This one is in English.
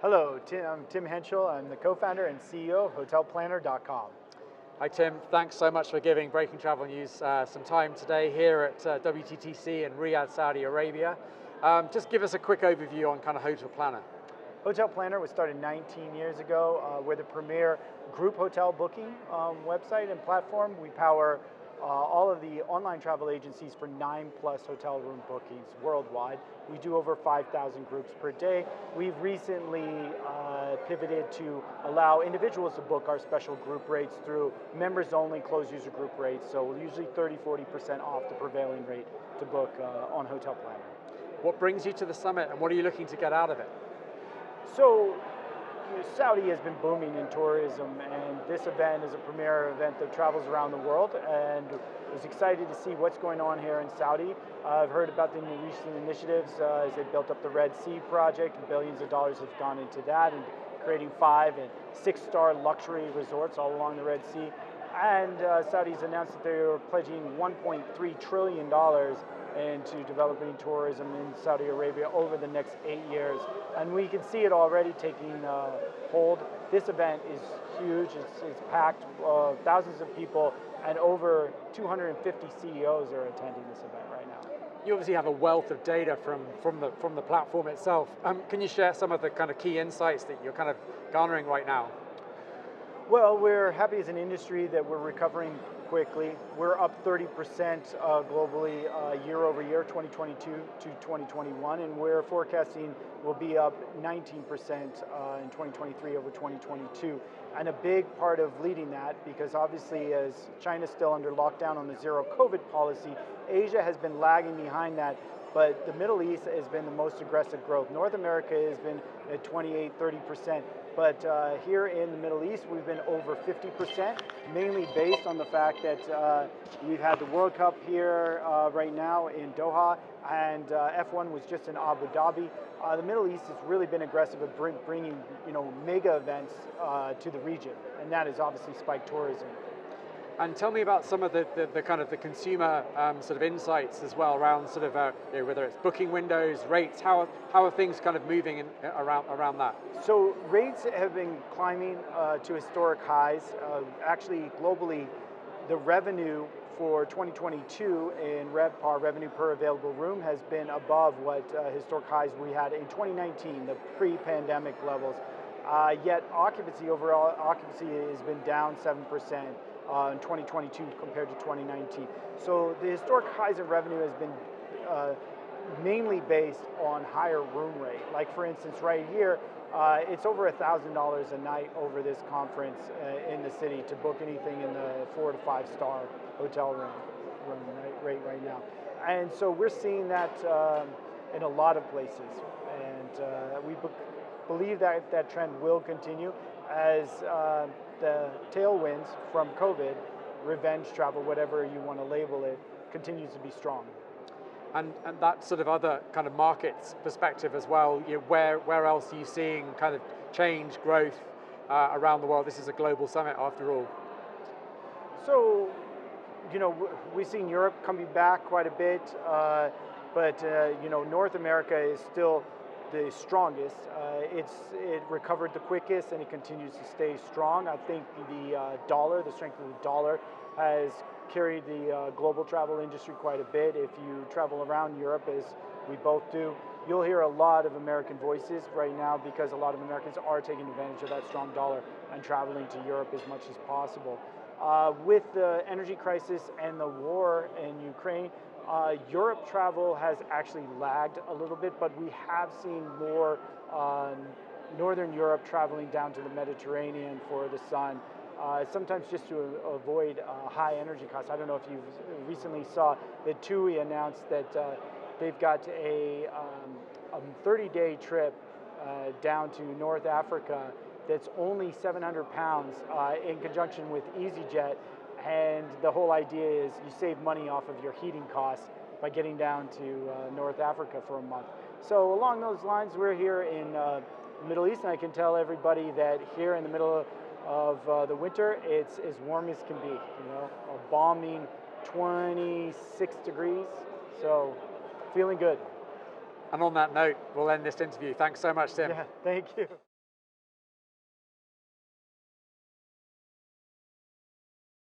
Hello, I'm Tim Hentschel. I'm the co-founder and CEO of HotelPlanner.com. Hi Tim, thanks so much for giving Breaking Travel News some time today here at WTTC in Riyadh, Saudi Arabia. Just give us a quick overview on kind of HotelPlanner. HotelPlanner was started 19 years ago. We're the premier group hotel booking website and platform. We power all of the online travel agencies for 9+ hotel room bookings worldwide. We do over 5,000 groups per day. We've recently pivoted to allow individuals to book our special group rates through members only closed user group rates. So usually 30–40% off the prevailing rate to book on HotelPlanner. What brings you to the summit and what are you looking to get out of it? So, Saudi has been booming in tourism, and this event is a premier event that travels around the world, and I was excited to see what's going on here in Saudi. I've heard about the new recent initiatives as they built up the Red Sea project, and billions of dollars have gone into that, and creating 5- and 6-star luxury resorts all along the Red Sea. And Saudi's announced that they're pledging $1.3 trillion into developing tourism in Saudi Arabia over the next 8 years. And we can see it already taking hold. This event is huge, it's packed, thousands of people, and over 250 CEOs are attending this event right now. You obviously have a wealth of data from the platform itself. Can you share some of the kind of key insights that you're kind of garnering right now? Well, we're happy as an industry that we're recovering quickly. We're up 30% globally year over year, 2022 to 2021, and we're forecasting we'll be up 19% in 2023 over 2022. And a big part of leading that, because obviously as China's still under lockdown on the zero COVID policy, Asia has been lagging behind that, but the Middle East has been the most aggressive growth. North America has been at 28–30%. But here in the Middle East, we've been over 50%, mainly based on the fact that we've had the World Cup here right now in Doha, and F1 was just in Abu Dhabi. The Middle East has really been aggressive at bringing mega events to the region, and that has obviously spiked tourism. And tell me about some of the kind of the consumer sort of insights as well around sort of whether it's booking windows, rates. How are things kind of moving around that? So rates have been climbing to historic highs. Actually, globally, the revenue for 2022 in RevPAR, revenue per available room, has been above what historic highs we had in 2019, the pre-pandemic levels. Yet overall occupancy has been down 7%. In 2022 compared to 2019. So the historic highs in revenue has been mainly based on higher room rate. Like for instance, right here, it's over $1,000 a night over this conference in the city to book anything in the 4- to 5-star hotel room rate right now. And so we're seeing that in a lot of places. And we believe that that trend will continue as the tailwinds from COVID, revenge travel, whatever you want to label it, continues to be strong. And that sort of other kind of markets perspective as well, where else are you seeing kind of change, growth around the world? This is a global summit after all. So, we've seen Europe coming back quite a bit, but North America is still the strongest. It recovered the quickest and it continues to stay strong. I think the strength of the dollar has carried the global travel industry quite a bit. If you travel around Europe, as we both do, you'll hear a lot of American voices right now because a lot of Americans are taking advantage of that strong dollar and traveling to Europe as much as possible. With the energy crisis and the war in Ukraine, Europe travel has actually lagged a little bit, but we have seen more Northern Europe traveling down to the Mediterranean for the sun, sometimes just to avoid high energy costs. I don't know if you recently saw that TUI announced that they've got a 30-day trip down to North Africa that's only 700 pounds in conjunction with EasyJet. And the whole idea is you save money off of your heating costs by getting down to North Africa for a month. So along those lines, we're here in the Middle East, and I can tell everybody that here in the middle of the winter, it's as warm as can be, a balming 26 degrees, so feeling good. And on that note, we'll end this interview. Thanks so much, Tim. Yeah, thank you.